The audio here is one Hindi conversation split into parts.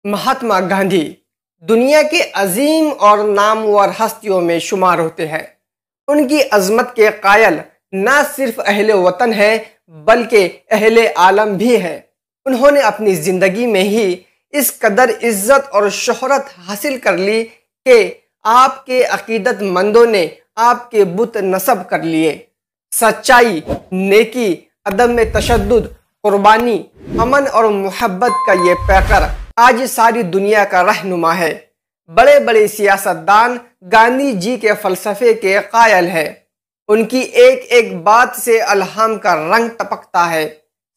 महात्मा गांधी दुनिया के अजीम और नामवर हस्तियों में शुमार होते हैं। उनकी अजमत के कायल न सिर्फ अहले वतन है बल्कि अहले आलम भी है। उन्होंने अपनी जिंदगी में ही इस कदर इज्जत और शोहरत हासिल कर ली कि आपके अकीदतमंदों ने आपके बुत नस्ब कर लिए। सच्चाई, नेकी, अदम में तशद्दुद, कुर्बानी, अमन और मोहब्बत का ये पैकर आज सारी दुनिया का रहनुमा है। बड़े बड़े सियासतदान गांधी जी के फलसफे के कायल है। उनकी एक एक बात से अल्हम का रंग टपकता है।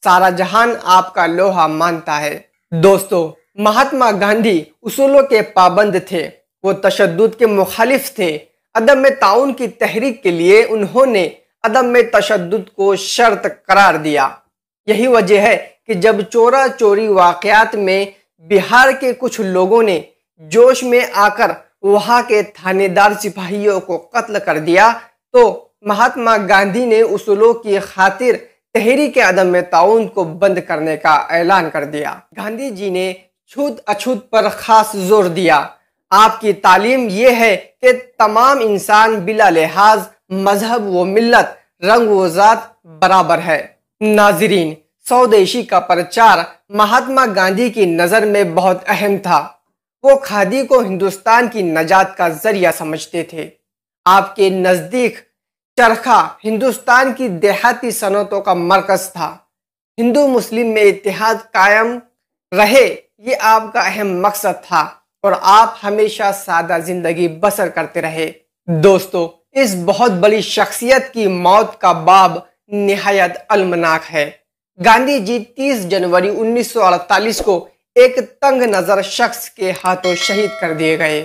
सारा जहान आपका लोहा मानता है। दोस्तों, महात्मा गांधी उसूलों के पाबंद थे। वो तशद्दुद के मुखालिफ थे। अदम में ताउन की तहरीक के लिए उन्होंने अदम में तशद्दुद को शर्त करार दिया। यही वजह है कि जब चोरा चोरी वाकयात में बिहार के कुछ लोगों ने जोश में आकर वहां के थानेदार सिपाहियों को कत्ल कर दिया तो महात्मा गांधी ने उसूलों की खातिर तहरीक अदम में ताउन को बंद करने का ऐलान कर दिया। गांधी जी ने छूत अछूत पर खास जोर दिया। आपकी तालीम यह है कि तमाम इंसान बिला लिहाज मजहब व मिल्लत, रंग व जात बराबर है। नाजरीन, स्वदेशी का प्रचार महात्मा गांधी की नज़र में बहुत अहम था। वो खादी को हिंदुस्तान की नजात का जरिया समझते थे। आपके नज़दीक चरखा हिंदुस्तान की देहाती सनतों का मरकज था। हिंदू मुस्लिम में इत्तेहाद कायम रहे, ये आपका अहम मकसद था और आप हमेशा सादा जिंदगी बसर करते रहे। दोस्तों, इस बहुत बड़ी शख्सियत की मौत का बाब निहायत अलमनाक है। गांधी जी 30 जनवरी 1948 को एक तंग नजर शख्स के हाथों शहीद कर दिए गए।